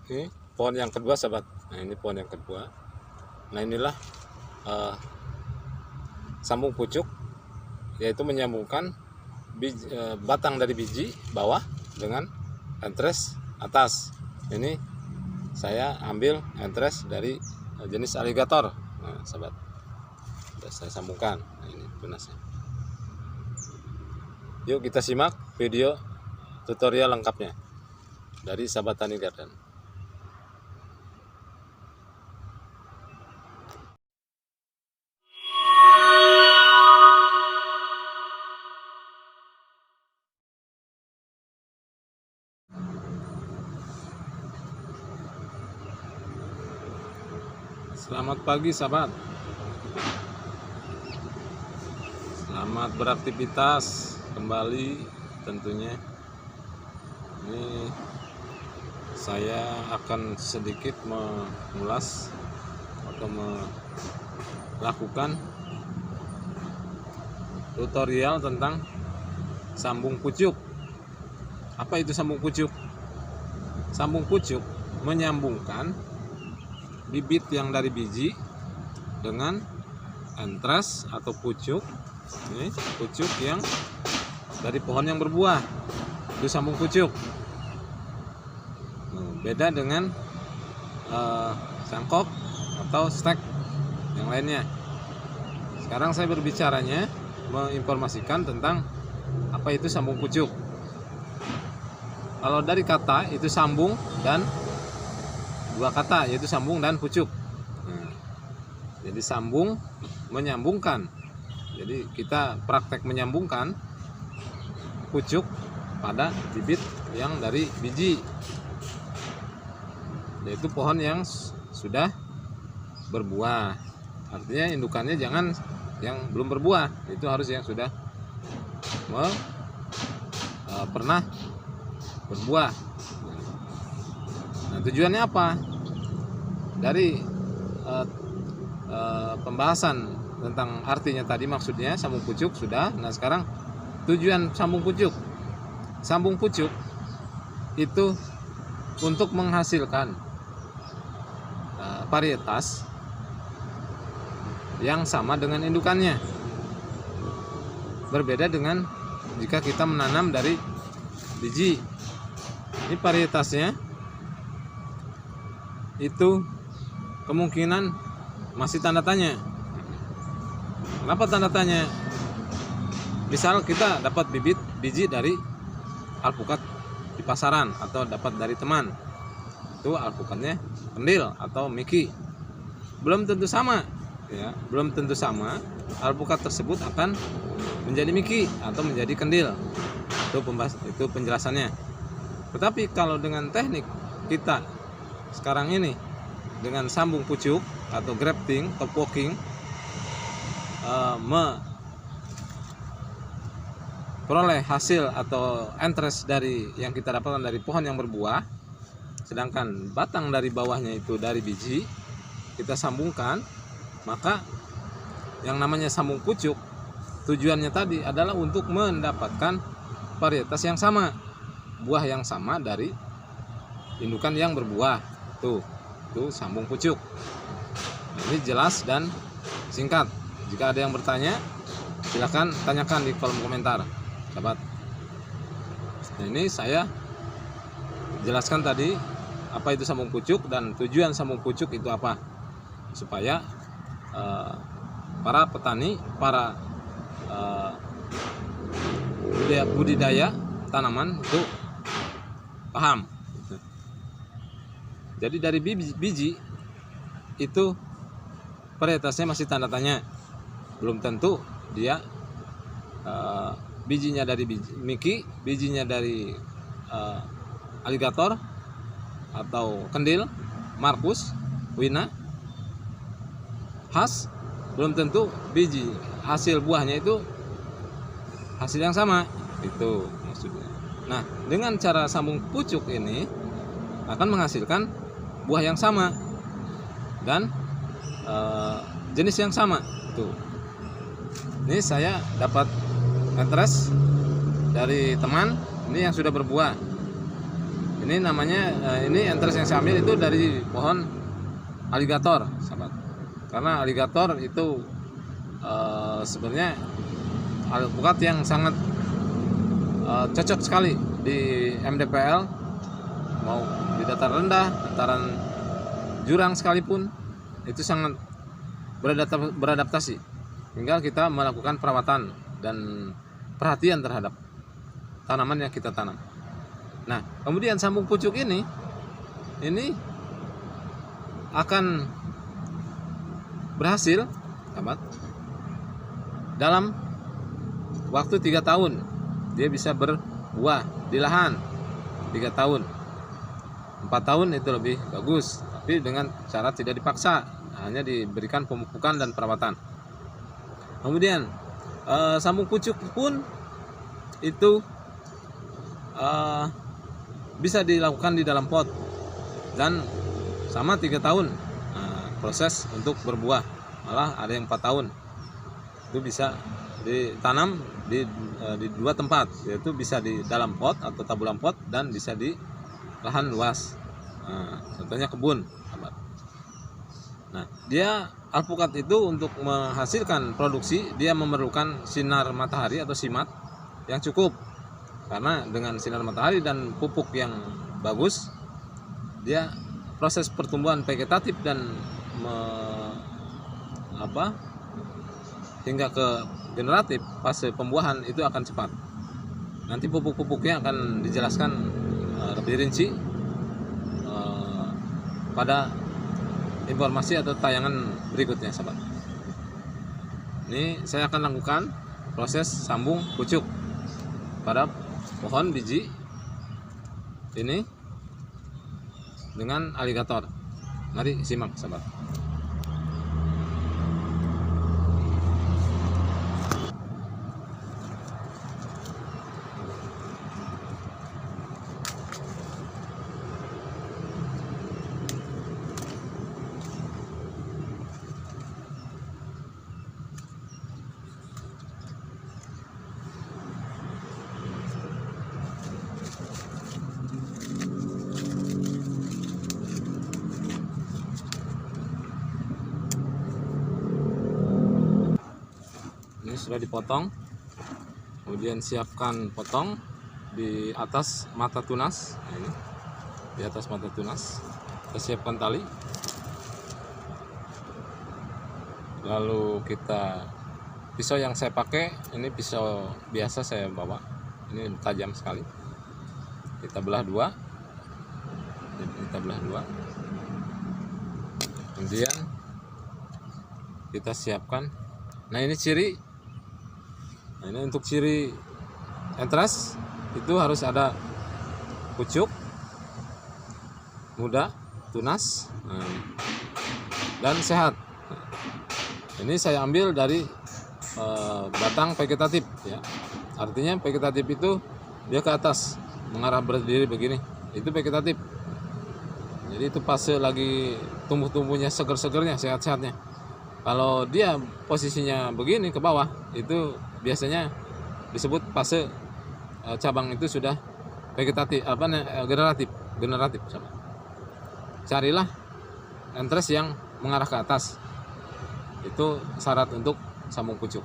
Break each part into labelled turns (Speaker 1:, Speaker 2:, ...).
Speaker 1: Ini pohon yang kedua sahabat. Nah ini pohon yang kedua. Nah inilah sambung pucuk, yaitu menyambungkan batang dari biji bawah dengan entres atas. Ini saya ambil entres dari jenis aligator. Nah sahabat, sudah saya sambungkan. Nah, ini tunasnya. Yuk kita simak video tutorial lengkapnya dari sahabat Tani Garden. Selamat pagi sahabat. Selamat beraktivitas kembali tentunya. Ini saya akan sedikit mengulas atau melakukan tutorial tentang sambung pucuk. Apa itu sambung pucuk? Sambung pucuk menyambungkan bibit yang dari biji dengan entres atau pucuk. Ini pucuk yang dari pohon yang berbuah, itu sambung pucuk. Beda dengan sangkok atau stek yang lainnya. Sekarang saya berbicaranya menginformasikan tentang apa itu sambung pucuk. Kalau dari kata itu sambung dan dua kata, yaitu sambung dan pucuk. Jadi sambung menyambungkan. Jadi kita praktek menyambungkan pucuk pada bibit yang dari biji, yaitu pohon yang sudah berbuah. Artinya indukannya jangan yang belum berbuah, itu harus yang sudah pernah berbuah. Nah, tujuannya apa? Dari pembahasan tentang artinya tadi, maksudnya sambung pucuk sudah. Nah sekarang tujuan sambung pucuk. Sambung pucuk itu untuk menghasilkan varietas yang sama dengan indukannya. Berbeda dengan jika kita menanam dari biji. Ini varietasnya itu kemungkinan masih tanda tanya. Kenapa tanda tanya? Misal kita dapat biji dari alpukat di pasaran atau dapat dari teman, itu alpukatnya kendil atau miki, belum tentu sama, ya, belum tentu sama alpukat tersebut akan menjadi miki atau menjadi kendil. Itu penjelasannya. Tetapi kalau dengan teknik kita sekarang ini dengan sambung pucuk atau grafting atau poking, memperoleh hasil atau entres dari yang kita dapatkan dari pohon yang berbuah, sedangkan batang dari bawahnya itu dari biji, kita sambungkan, maka yang namanya sambung pucuk tujuannya tadi adalah untuk mendapatkan varietas yang sama, buah yang sama dari indukan yang berbuah. Itu sambung pucuk. Ini jelas dan singkat. Jika ada yang bertanya, silakan tanyakan di kolom komentar, sahabat. Nah, ini saya jelaskan tadi apa itu sambung pucuk dan tujuan sambung pucuk itu apa, supaya para petani, para budidaya tanaman itu paham. Jadi dari biji itu varietasnya masih tanda tanya. Belum tentu dia bijinya dari miki, bijinya dari aligator atau kendil, markus, wina, khas, belum tentu biji hasil buahnya itu hasil yang sama. Itu maksudnya. Nah, dengan cara sambung pucuk ini akan menghasilkan buah yang sama dan jenis yang sama. Tuh. Ini saya dapat entres dari teman, ini yang sudah berbuah. Ini namanya ini entres yang saya ambil itu dari pohon aligator, sahabat. Karena aligator itu sebenarnya alpukat yang sangat cocok sekali di MDPL, mau di dataran rendah, dataran jurang sekalipun itu sangat beradaptasi. Tinggal kita melakukan perawatan dan perhatian terhadap tanaman yang kita tanam. Nah, kemudian sambung pucuk ini akan berhasil, sahabat, dalam waktu 3 tahun. Dia bisa berbuah di lahan 3 tahun. 4 tahun itu lebih bagus, tapi dengan cara tidak dipaksa, hanya diberikan pemupukan dan perawatan. Kemudian sambung pucuk pun itu bisa dilakukan di dalam pot dan sama 3 tahun proses untuk berbuah, malah ada yang 4 tahun. Itu bisa ditanam di 2 tempat, yaitu bisa di dalam pot atau tabulan pot dan bisa di lahan luas, contohnya kebun. Nah, dia alpukat itu untuk menghasilkan produksi dia memerlukan sinar matahari atau simat yang cukup. Karena dengan sinar matahari dan pupuk yang bagus, dia proses pertumbuhan vegetatif dan hingga ke generatif fase pembuahan itu akan cepat. Nanti pupuk-pupuknya akan dijelaskan lebih rinci pada informasi atau tayangan berikutnya, sahabat. Ini saya akan lakukan proses sambung pucuk pada pohon biji ini dengan aligator. Mari simak, sahabat. Ini sudah dipotong, kemudian siapkan potong di atas mata tunas. Nah, ini di atas mata tunas kita siapkan tali, lalu kita pisau yang saya pakai ini pisau biasa saya bawa, ini tajam sekali. Kita belah dua, kemudian kita siapkan. Nah, ini ciri. Nah, ini untuk ciri entres itu harus ada pucuk muda, tunas, dan sehat. Ini saya ambil dari batang vegetatif, ya. Artinya vegetatif itu dia ke atas mengarah berdiri begini, itu vegetatif. Jadi itu fase lagi tumbuh-tumbuhnya, seger-segernya, sehat-sehatnya. Kalau dia posisinya begini ke bawah, itu biasanya disebut fase cabang itu sudah vegetatif, generatif. Carilah entres yang mengarah ke atas. Itu syarat untuk sambung pucuk.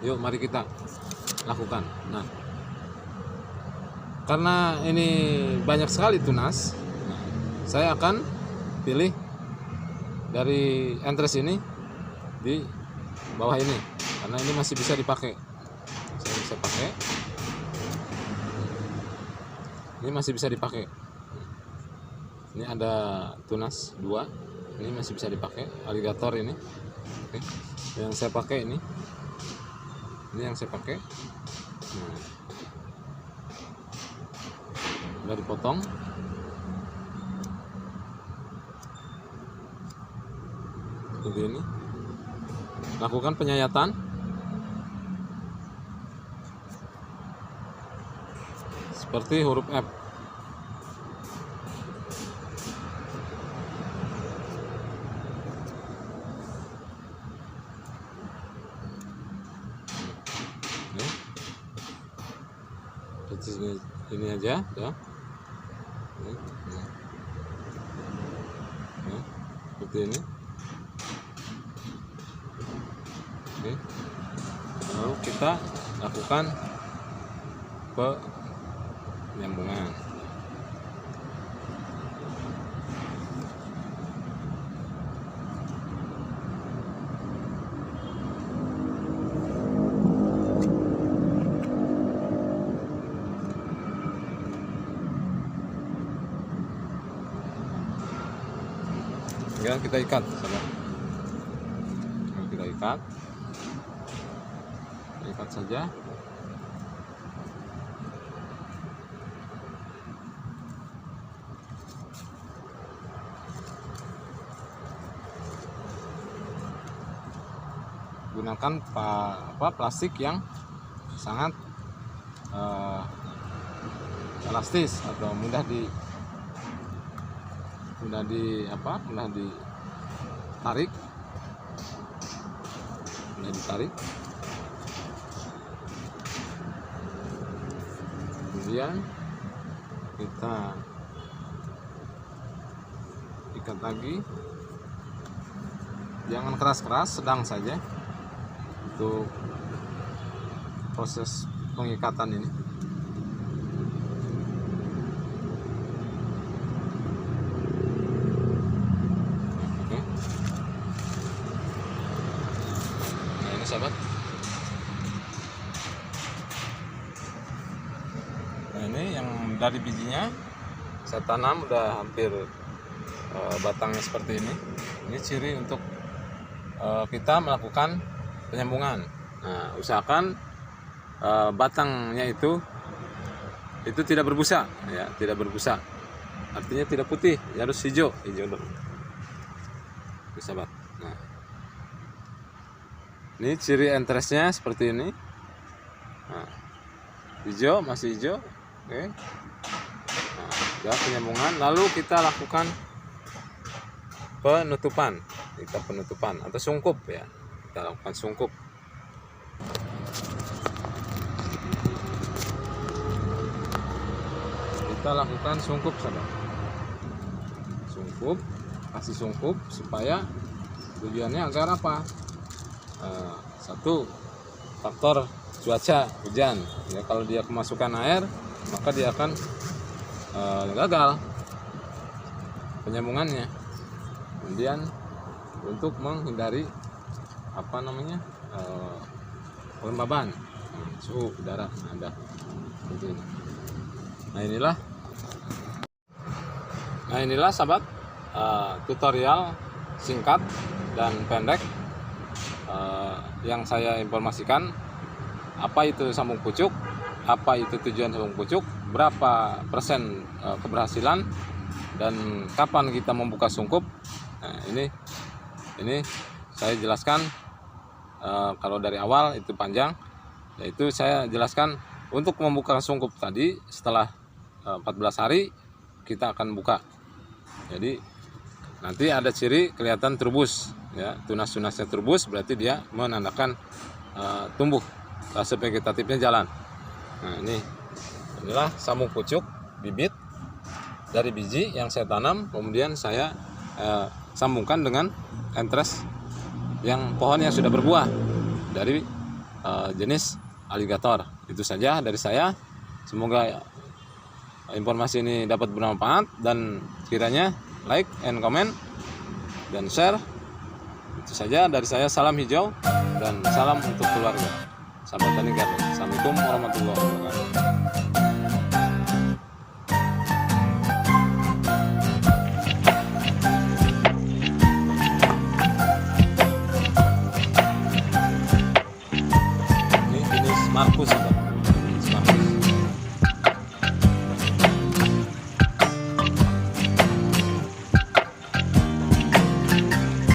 Speaker 1: Yuk, mari kita lakukan. Nah, karena ini banyak sekali tunas, saya akan pilih dari entres ini di bawah ini, karena ini masih bisa dipakai. Saya bisa pakai. Ini masih bisa dipakai. Ini ada tunas 2. Ini masih bisa dipakai. Aligator ini. Oke. Yang saya pakai ini. Ini yang saya pakai. Nah, udah dipotong. Seperti ini. Lakukan penyayatan. Seperti huruf F. Ini aja, ya. seperti ini. Oke. Lalu kita lakukan penyambungan. Ya, kita ikat, saudara. Kita ikat saja. Gunakan plastik yang sangat elastis atau mudah ditarik. Kemudian kita ikat lagi, jangan keras-keras, sedang saja untuk proses pengikatan ini. Oke. Nah, ini sahabat. Nah, ini yang dari bijinya saya tanam udah hampir batangnya seperti ini. Ini ciri untuk kita melakukan penyambungan. Nah, usahakan batangnya itu tidak berbusa, ya, tidak berbusa. Artinya tidak putih, ya harus hijau dulu. Sahabat. Nah, ini ciri entresnya seperti ini. Nah, hijau, masih hijau. Oke. Nah, ya, penyambungan. Lalu kita lakukan penutupan. Atau sungkup, ya. Kita lakukan sungkup. Sahabat. Kasih sungkup supaya tujuannya agar apa? Satu, faktor cuaca hujan. Ya, kalau dia kemasukan air, maka dia akan gagal penyambungannya. Kemudian untuk menghindari kelembaban suhu udara ada seperti ini. Nah inilah sahabat, tutorial singkat dan pendek yang saya informasikan. Apa itu sambung pucuk, apa itu tujuan sambung pucuk, berapa persen keberhasilan, dan kapan kita membuka sungkup. Nah, ini saya jelaskan. Kalau dari awal itu panjang, yaitu saya jelaskan untuk membuka sungkup tadi setelah 14 hari kita akan buka. Jadi nanti ada ciri kelihatan turbus, ya, tunas-tunasnya turbus, berarti dia menandakan tumbuh, fase vegetatifnya jalan. Nah, inilah sambung pucuk bibit dari biji yang saya tanam, kemudian saya sambungkan dengan entres yang pohon yang sudah berbuah dari jenis aligator. Itu saja dari saya. Semoga informasi ini dapat bermanfaat, dan kiranya like and comment dan share. Itu saja dari saya. Salam hijau dan salam untuk keluarga. Sahabat Tani Garden. Assalamualaikum warahmatullahi wabarakatuh.